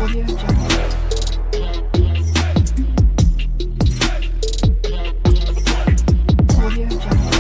Audio Jungle. Audio Jungle.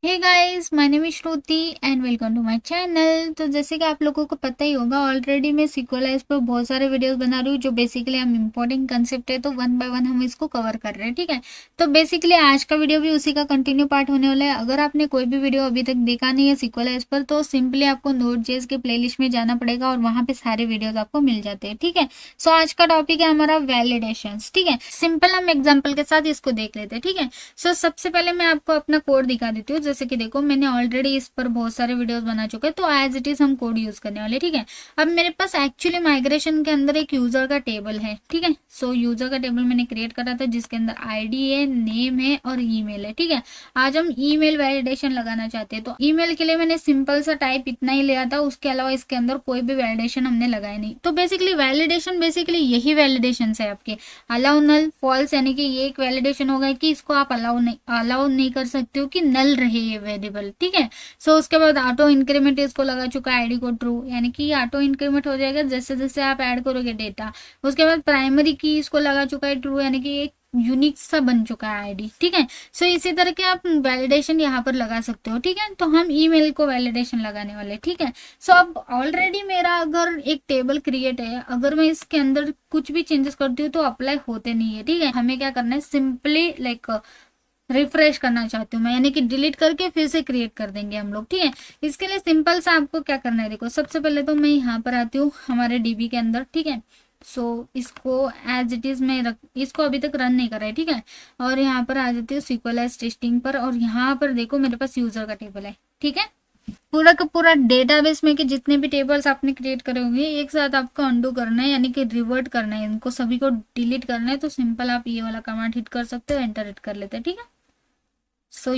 Hey guys, my name is Shruti and welcome to my channel. तो जैसे कि आप लोगों को पता ही होगा, ऑलरेडी मैं SQLite पर बहुत सारे वीडियोस बना रही हूँ जो बेसिकली हम इम्पोर्टेंट कंसेप्ट है, तो वन बाय वन हम इसको कवर कर रहे हैं। ठीक है, तो बेसिकली आज का वीडियो भी उसी का कंटिन्यू पार्ट होने वाला है। अगर आपने कोई भी वीडियो अभी तक देखा नहीं है SQLite पर, तो सिंपली आपको Node.js के प्लेलिस्ट में जाना पड़ेगा और वहाँ पे सारे वीडियोज आपको मिल जाते हैं। ठीक है, सो आज का टॉपिक है हमारा वैलिडेशन। ठीक है, सिंपल हम एग्जाम्पल के साथ इसको देख लेते हैं। ठीक है, सो सबसे पहले मैं आपको अपना कोड दिखा देती हूँ। जैसे कि देखो, मैंने ऑलरेडी इस पर बहुत सारे वीडियोस बना चुके हैं, तो एज इट इज हम कोड यूज करने वाले। ठीक है, अब मेरे पास एक्चुअली माइग्रेशन के अंदर एक यूजर का टेबल है। ठीक है, सो यूजर का टेबल मैंने क्रिएट करा था जिसके अंदर आईडी है, नेम है और ईमेल है। ठीक है, आज हम ईमेल वैलिडेशन लगाना चाहते हैं, तो ईमेल के लिए मैंने सिंपल सा टाइप इतना ही लिया था, उसके अलावा इसके अंदर कोई भी वैलिडेशन हमने लगाया नहीं। तो बेसिकली वैलिडेशन यही वैलिडेशन है आपके, अलाउ नल फॉल्स, यानी कि ये एक वैलिडेशन होगा कि इसको आप अलाउ नहीं कर सकते हो कि नल रहे ये वेरिएबल। ठीक है, सो उसके बाद ऑटो इंक्रीमेंट इसको लगा चुका है आईडी को ट्रू, यानी कि ऑटो इंक्रीमेंट हो जाएगा जैसे जैसे आप ऐड करोगे डेटा। उसके बाद प्राइमरी की इसको लगा चुका है ट्रू, यानी कि एक यूनिक सा बन चुका है आईडी। ठीक है, सो इसी तरह के आप वैलिडेशन यहाँ पर लगा सकते हो। ठीक है, तो हम ईमेल को वैलिडेशन लगाने वाले। ठीक है, सो अब ऑलरेडी मेरा अगर एक टेबल क्रिएट है, अगर मैं इसके अंदर कुछ भी चेंजेस करती हूँ तो अप्लाई होते नहीं है। ठीक है, हमें क्या करना है, सिंपली लाइक रिफ्रेश करना चाहती हूँ मैं, यानी कि डिलीट करके फिर से क्रिएट कर देंगे हम लोग। ठीक है, इसके लिए सिंपल सा आपको क्या करना है, देखो सबसे पहले तो मैं यहाँ पर आती हूँ हमारे डीबी के अंदर। ठीक है, सो इसको एज इट इज मैं इसको अभी तक रन नहीं कर रहा है। ठीक है, और यहाँ पर आ जाती हूँ SQLite टेस्टिंग पर, और यहाँ पर देखो मेरे पास यूजर का टेबल है। ठीक है, पूरा का पूरा डेटाबेस में के जितने भी टेबल्स आपने क्रिएट करे होंगे एक साथ आपको अंडू करना है, यानी कि रिवर्ट करना है, इनको सभी को डिलीट करना है। तो सिंपल आप ये वाला कमांड हिट कर सकते हो, एंटर हिट कर लेते हैं। ठीक है, सो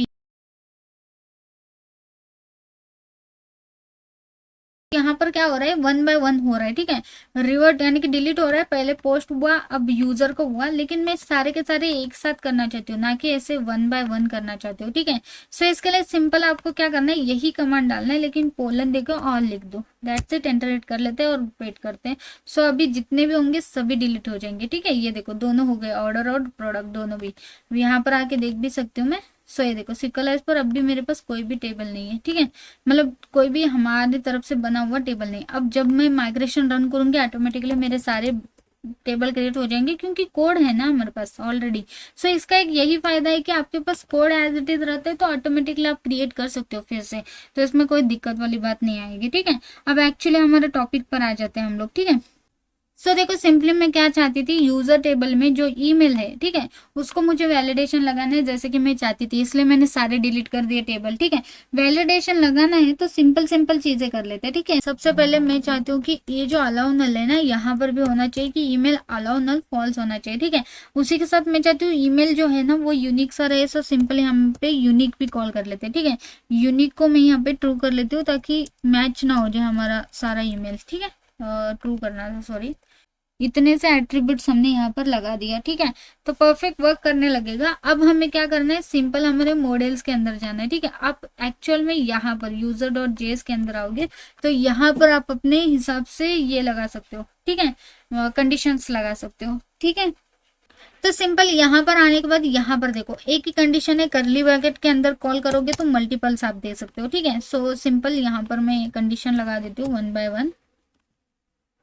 यहाँ पर क्या हो रहा है, वन बाय वन हो रहा है। ठीक है, रिवर्ट यानी कि डिलीट हो रहा है, पहले पोस्ट हुआ अब यूजर को हुआ, लेकिन मैं सारे के सारे एक साथ करना चाहती हूँ, ना कि ऐसे वन बाय वन करना चाहती हूँ। ठीक है, सो इसके लिए सिंपल आपको क्या करना है, यही कमांड डालना है, लेकिन पोलन देखो और लिख दो, दैट्स इट। एंटर हिट कर लेते हैं और वेट करते हैं। सो अभी जितने भी होंगे सभी डिलीट हो जाएंगे। ठीक है, ये देखो दोनों हो गए, ऑर्डर और प्रोडक्ट दोनों भी। यहाँ पर आके देख भी सकती हूँ मैं। सो ये देखो SQLite पर अब भी मेरे पास कोई भी टेबल नहीं है। ठीक है, मतलब कोई भी हमारी तरफ से बना हुआ टेबल नहीं। अब जब मैं माइग्रेशन रन करूंगी ऑटोमेटिकली मेरे सारे टेबल क्रिएट हो जाएंगे, क्योंकि कोड है ना हमारे पास ऑलरेडी। सो इसका एक यही फायदा है कि आपके पास कोड एज इट इज रहता है, तो ऑटोमेटिकली आप क्रिएट कर सकते हो फिर से, तो इसमें कोई दिक्कत वाली बात नहीं आएगी। ठीक है, अब एक्चुअली हमारे टॉपिक पर आ जाते हैं हम लोग। ठीक है, सो देखो सिंपली मैं क्या चाहती थी, यूजर टेबल में जो ईमेल है, ठीक है, उसको मुझे वैलिडेशन लगाना है जैसे कि मैं चाहती थी, इसलिए मैंने सारे डिलीट कर दिए टेबल। ठीक है, वैलिडेशन लगाना है तो सिंपल सिंपल चीजें कर लेते हैं। ठीक है, सबसे पहले मैं चाहती हूँ कि ये जो अलाउ नल है ना, यहाँ पर भी होना चाहिए कि ईमेल अलाउ नल फॉल्स होना चाहिए। ठीक है, उसी के साथ मैं चाहती हूँ ईमेल जो है ना वो यूनिक सा रहे, सो सिंपली हम पे यूनिक भी कॉल कर लेते हैं। ठीक है, यूनिक को मैं यहाँ पे ट्रू कर लेती हूँ ताकि मैच ना हो जाए हमारा सारा ईमेल। ठीक है, ट्रू करना था, सॉरी। इतने से एट्रीब्यूट्स हमने यहाँ पर लगा दिया। ठीक है, तो परफेक्ट वर्क करने लगेगा। अब हमें क्या करना है, सिंपल हमारे मॉडल्स के अंदर जाना है। ठीक है, आप एक्चुअल में यहाँ पर user.js के अंदर आओगे तो यहाँ पर आप अपने हिसाब से ये लगा सकते हो। ठीक है, कंडीशंस लगा सकते हो। ठीक है, तो सिंपल यहाँ पर आने के बाद यहाँ पर देखो एक ही कंडीशन है, करली ब्रैकेट के अंदर कॉल करोगे तो मल्टीपल्स आप दे सकते हो। ठीक है, सो सिंपल यहाँ पर मैं कंडीशन लगा देती हूँ one by one.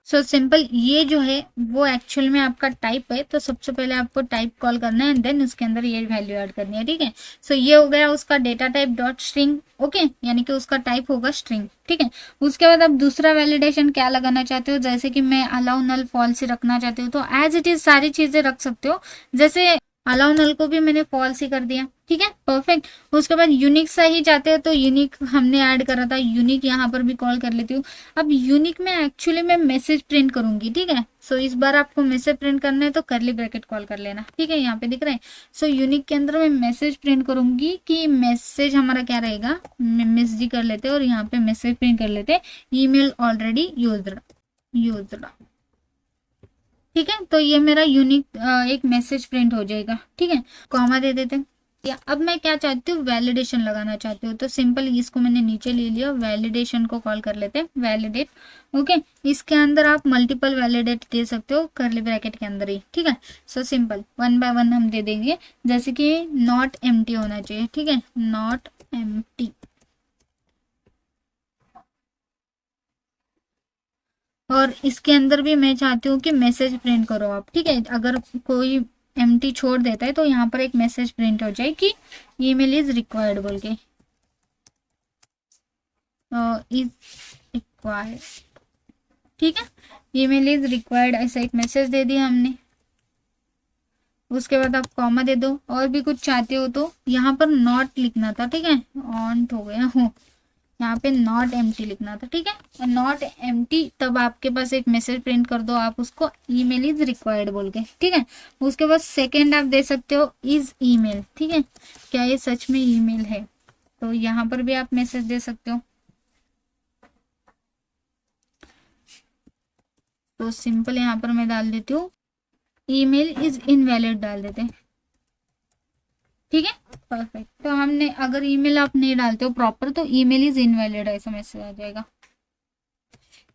So simple ये जो है वो एक्चुअल में आपका टाइप है, तो सबसे पहले आपको टाइप कॉल करना है एंड देन उसके अंदर ये वैल्यू ऐड करनी है। ठीक है, सो ये हो गया उसका data type dot string. Okay, यानी कि उसका टाइप होगा स्ट्रिंग। ठीक है, उसके बाद आप दूसरा वैलिडेशन क्या लगाना चाहते हो, जैसे कि मैं अलाउ नल फॉल्स ही रखना चाहती हूँ तो एज इट इज सारी चीजें रख सकते हो। जैसे अलाउ नल को भी मैंने फॉल्स ही कर दिया। ठीक है, परफेक्ट। उसके बाद यूनिक सा ही चाहते हैं तो यूनिक हमने ऐड करा था, यूनिक यहाँ पर भी कॉल कर लेती हूँ। अब यूनिक में एक्चुअली मैं मैसेज प्रिंट करूंगी। ठीक है, सो इस बार आपको मैसेज प्रिंट करना है तो करली ब्रैकेट कॉल कर लेना। ठीक है, यहाँ पे दिख रहा है। सो यूनिक के अंदर मैं मैसेज प्रिंट करूंगी कि मैसेज हमारा क्या रहेगा, MSG कर लेते और यहाँ पे मैसेज प्रिंट कर लेते ईमेल ऑलरेडी यूज्ड। ठीक है, तो ये मेरा यूनिक एक मैसेज प्रिंट हो जाएगा। ठीक है, कॉमा दे देते हैं। या अब मैं क्या चाहती हूँ, वैलिडेशन लगाना चाहती हूँ, तो सिंपल इसको मैंने नीचे ले लिया, वैलिडेशन को कॉल कर लेते हैं वैलिडेट। ओके, इसके अंदर आप मल्टीपल वैलिडेट दे सकते हो करली ब्रैकेट के अंदर ही, ठीक है। सो सिंपल 1 बाय 1 हम दे देंगे, जैसे कि नॉट एम्प्टी होना चाहिए, ठीक है, नॉट एम्प्टी। और इसके अंदर भी मैं चाहती हूँ कि मैसेज प्रिंट करो आप, ठीक है। अगर कोई एम्प्टी छोड़ देता है तो यहाँ पर एक मैसेज प्रिंट हो जाए कि ईमेल इज रिक्वायर्ड बोल के, इज रिक्वायर्ड, ठीक है, ईमेल इज रिक्वायर्ड, ऐसा एक मैसेज दे दिया हमने। उसके बाद आप कॉमा दे दो, और भी कुछ चाहते हो तो यहाँ पर नॉट लिखना था, ठीक है, ऑन हो गया हो, यहाँ पे नॉट एम्प्टी लिखना था, ठीक है, नॉट एम्प्टी, तब आपके पास एक मैसेज प्रिंट कर दो आप उसको, ईमेल इज रिक्वायर्ड बोल के, ठीक है। उसके बाद सेकेंड आप दे सकते हो इज ईमेल, ठीक है, क्या ये सच में ईमेल है, तो यहाँ पर भी आप मैसेज दे सकते हो। तो सिंपल यहाँ पर मैं डाल देती हूँ ईमेल इज इनवैलिड डाल देते हैं, ठीक है, परफेक्ट। तो हमने अगर ईमेल आप नहीं डालते हो प्रॉपर तो ईमेल इज इनवैलिड ऐसा मैसेज आ जाएगा,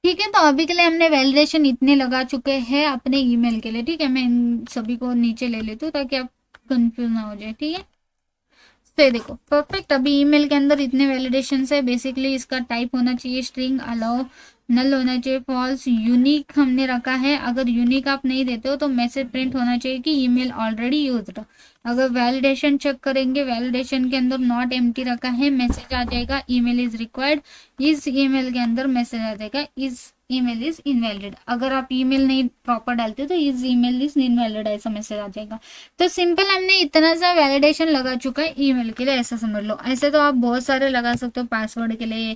ठीक है। तो अभी के लिए हमने वैलिडेशन इतने लगा चुके हैं अपने ईमेल के लिए, ठीक है। मैं इन सभी को नीचे ले लेती हूँ ताकि आप कंफ्यूज ना हो जाए, ठीक है। तो ये देखो परफेक्ट, अभी ईमेल के अंदर इतने वैलिडेशन है। बेसिकली इसका टाइप होना चाहिए स्ट्रिंग, अलाउ, नल होना चाहिए फॉल्स, यूनिक हमने रखा है, अगर यूनिक आप नहीं देते हो तो मैसेज प्रिंट होना चाहिए कि ईमेल ऑलरेडी यूज्ड। अगर वैलिडेशन चेक करेंगे, वैलिडेशन के अंदर नॉट एम्प्टी रखा है, मैसेज आ जाएगा ईमेल इज रिक्वायर्ड, इस ईमेल के अंदर मैसेज आ जाएगा इज ईमेल इज इनवैलिड। अगर आप ईमेल नहीं प्रॉपर डालते तो इज ईमेल इज इनवैलिड ऐसा मैसेज आ जाएगा। तो सिंपल हमने इतना सा वैलिडेशन लगा चुका है ईमेल के लिए, ऐसा समझ लो। ऐसे तो आप बहुत सारे लगा सकते हो पासवर्ड के लिए,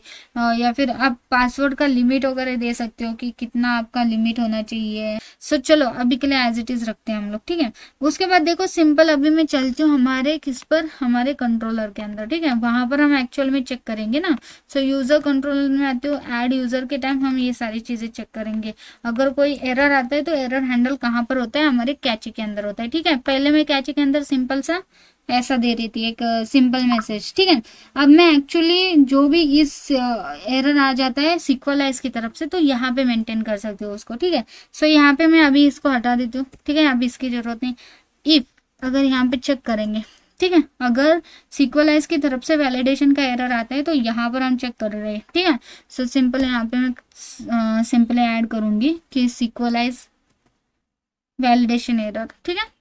या फिर आप पासवर्ड का लिमिट वगैरह दे सकते हो कि कितना आपका लिमिट होना चाहिए। सो चलो अभी के लिए एज इट इज रखते हैं हम लोग, ठीक है। उसके बाद देखो सिंपल अभी मैं चलती हूँ हमारे किस पर, हमारे कंट्रोलर के अंदर, ठीक है, वहां पर हम एक्चुअल में चेक करेंगे ना। सो यूजर कंट्रोलर में आते हो, ऐड यूजर के टाइम हम ये सारी चीजें चेक करेंगे। अगर कोई एरर आता है तो एरर हैंडल कहाँ पर होता है, हमारे कैची के अंदर होता है, ठीक है। पहले मैं कैची के अंदर सिंपल सा ऐसा दे रही थी एक सिंपल मैसेज, ठीक है। अब मैं एक्चुअली जो भी इस एरर आ जाता है सिक्वलाइज की तरफ से, तो यहाँ पे मेंटेन कर सकती हूँ उसको, ठीक है। सो यहाँ पे मैं अभी इसको हटा देती हूँ, ठीक है, अभी इसकी जरूरत नहीं। इफ अगर यहाँ पे चेक करेंगे, ठीक है, अगर सिक्वलाइज की तरफ से वैलिडेशन का एरर आता है तो यहाँ पर हम चेक कर रहे हैं, ठीक है। सो सिंपल यहाँ पे मैं सिंपली ऐड करूंगी कि सिक्वलाइज वैलिडेशन एरर, ठीक है।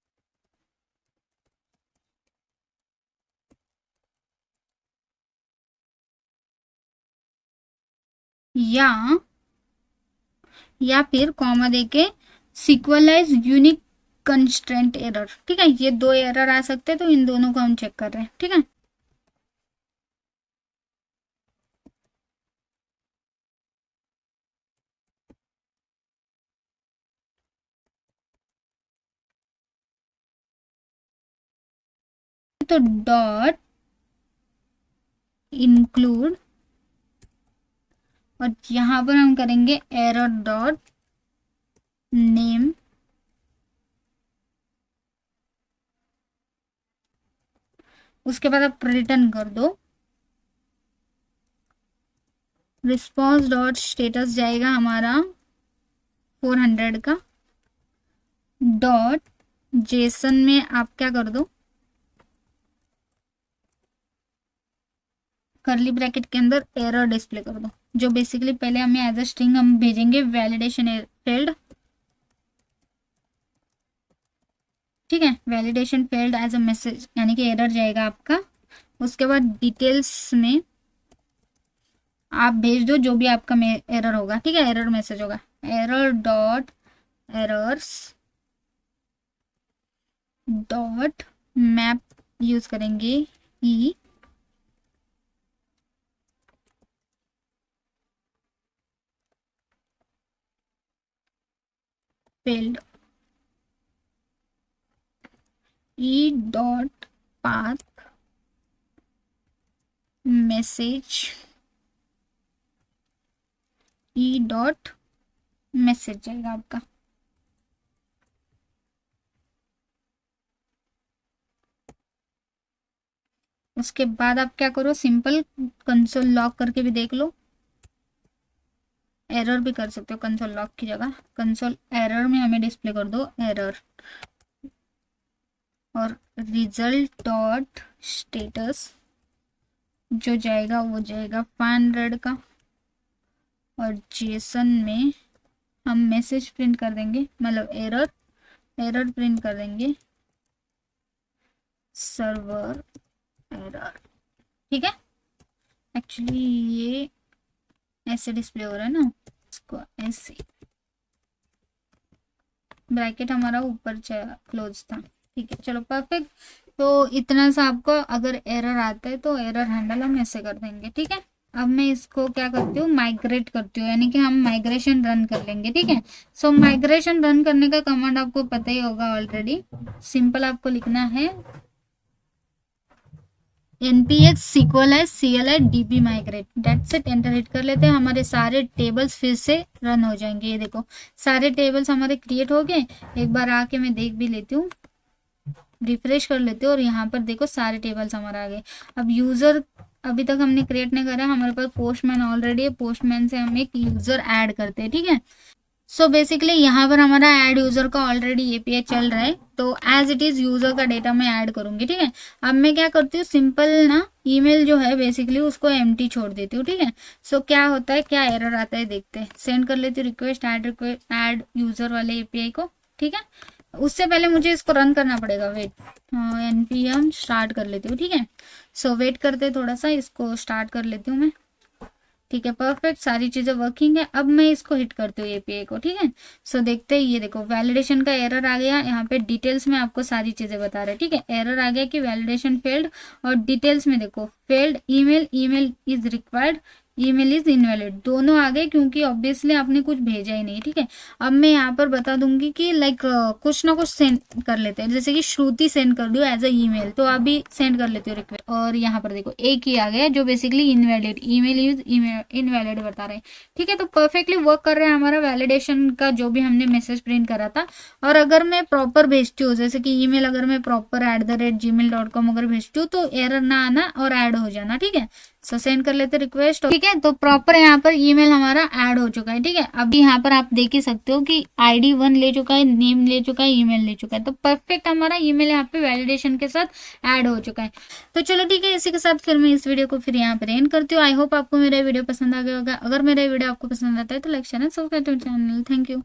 या फिर कॉमा देके सिक्वलाइज यूनिक कंस्ट्रेंट एरर, ठीक है। ये दो एरर आ सकते हैं तो इन दोनों को हम चेक कर रहे हैं, ठीक है। तो डॉट इंक्लूड, और यहां पर हम करेंगे एरर डॉट नेम, उसके बाद आप रिटर्न कर दो रिस्पॉन्स डॉट स्टेटस जाएगा हमारा 400 का, डॉट जेसन में आप क्या कर दो, करली ब्रैकेट के अंदर एरर डिस्प्ले कर दो, जो बेसिकली पहले हमें एज अ स्ट्रिंग हम भेजेंगे वैलिडेशन फेल्ड, ठीक है, validation failed as a message, यानी कि एरर जाएगा आपका। उसके बाद डिटेल्स में आप भेज दो जो भी आपका एरर होगा, ठीक है, एरर मैसेज होगा, error dot errors dot map use करेंगे e failed, e dot path message, e dot message जाएगा आपका। उसके बाद आप क्या करो, सिंपल कंसोल लॉक करके भी देख लो, एरर भी कर सकते हो कंसोल लॉक की जगह। कंसोल एरर में हमें डिस्प्ले कर दो एरर, और रिजल्ट डॉट स्टेटस जो जाएगा वो जाएगा 500 का, और जेसन में हम मैसेज प्रिंट कर देंगे, मतलब एरर प्रिंट कर देंगे, सर्वर एरर। ठीक है, एक्चुअली ये ऐसे डिस्प्ले हो रहा है ना, इसको ऐसे, ब्रैकेट हमारा ऊपर क्लोज था। ठीक है, चलो परफेक्ट। तो इतना सा आपको अगर एरर आता है तो एरर हैंडल हम ऐसे कर देंगे। ठीक है, अब मैं इसको क्या करती हूँ, माइग्रेट करती हूँ, यानी कि हम माइग्रेशन रन कर लेंगे। ठीक है, सो माइग्रेशन रन करने का कमांड आपको पता ही होगा ऑलरेडी। सिंपल आपको लिखना है npx CLI db migrate, that's it, enter hit कर लेते हैं। हमारे सारे टेबल्स फिर से रन हो जाएंगे। ये देखो सारे टेबल्स हमारे क्रिएट हो गए। एक बार आके मैं देख भी लेती हूँ, रिफ्रेश कर लेते हो, और यहाँ पर देखो सारे टेबल्स हमारे आ गए। अब यूजर अभी तक हमने क्रिएट नहीं करा, हमारे पास पोस्टमैन ऑलरेडी है, पोस्टमैन से हम एक यूजर ऐड करते हैं। ठीक है, सो बेसिकली यहाँ पर हमारा ऐड यूजर का ऑलरेडी एपीआई चल रहा है, तो एज इट इज यूजर का डेटा मैं ऐड करूंगी। ठीक है, अब मैं क्या करती हूँ, सिंपल ना ईमेल जो है बेसिकली उसको एम्प्टी छोड़ देती हूँ। ठीक है, सो क्या होता है, क्या एरर आता है देखते हैं। सेंड कर लेती हूँ रिक्वेस्ट ऐड यूजर वाले एपीआई को। ठीक है, उससे पहले मुझे इसको रन करना पड़ेगा, वेट, npm स्टार्ट कर लेती हूँ। ठीक है, सो वेट करते थोड़ा सा, इसको स्टार्ट कर लेती हूँ मैं। ठीक है, परफेक्ट, सारी चीजें वर्किंग है। अब मैं इसको हिट करती हूँ एपीआई को। ठीक है, सो देखते हैं, ये देखो वैलिडेशन का एरर आ गया। यहाँ पे डिटेल्स में आपको सारी चीजें बता रहे हैं। ठीक है, एरर आ गया कि वैलिडेशन फेल्ड, और डिटेल्स में देखो failed email is required, email is invalid, दोनों आ गए क्योंकि ऑब्वियसली आपने कुछ भेजा ही नहीं। ठीक है, अब मैं यहाँ पर बता दूंगी कि लाइक कुछ ना कुछ सेंड कर लेते हैं, जैसे कि श्रुति सेंड कर दो एज अ ईमेल, तो अभी सेंड कर लेते हो रिक्वेस्ट, और यहाँ पर देखो एक ही आ गया जो basically invalid, email is invalid बता रहे हैं। ठीक है, तो परफेक्टली वर्क कर रहा है हमारा वैलिडेशन का जो भी हमने मैसेज प्रिंट करा था। और अगर मैं प्रॉपर भेजती हूँ, जैसे कि ईमेल अगर मैं प्रॉपर @gmail.com अगर भेजती हूँ, तो एरर ना आना और ऐड हो जाना। ठीक है, सो सेंड कर लेते रिक्वेस्ट। ठीक है, तो प्रॉपर यहाँ पर ईमेल हमारा ऐड हो चुका है। ठीक है, अभी यहाँ पर आप देख ही सकते हो कि ID 1 ले चुका है, नेम ले चुका है, ईमेल ले चुका है, तो परफेक्ट हमारा ईमेल यहाँ पे वैलिडेशन के साथ ऐड हो चुका है। तो चलो ठीक है, इसी के साथ फिर मैं इस वीडियो को फिर यहाँ पे एंड करती हूँ। आई होप आपको मेरा वीडियो पसंद आ गया होगा। अगर मेरा वीडियो आपको पसंद आता है तो like share subscribe to channel. Thank you.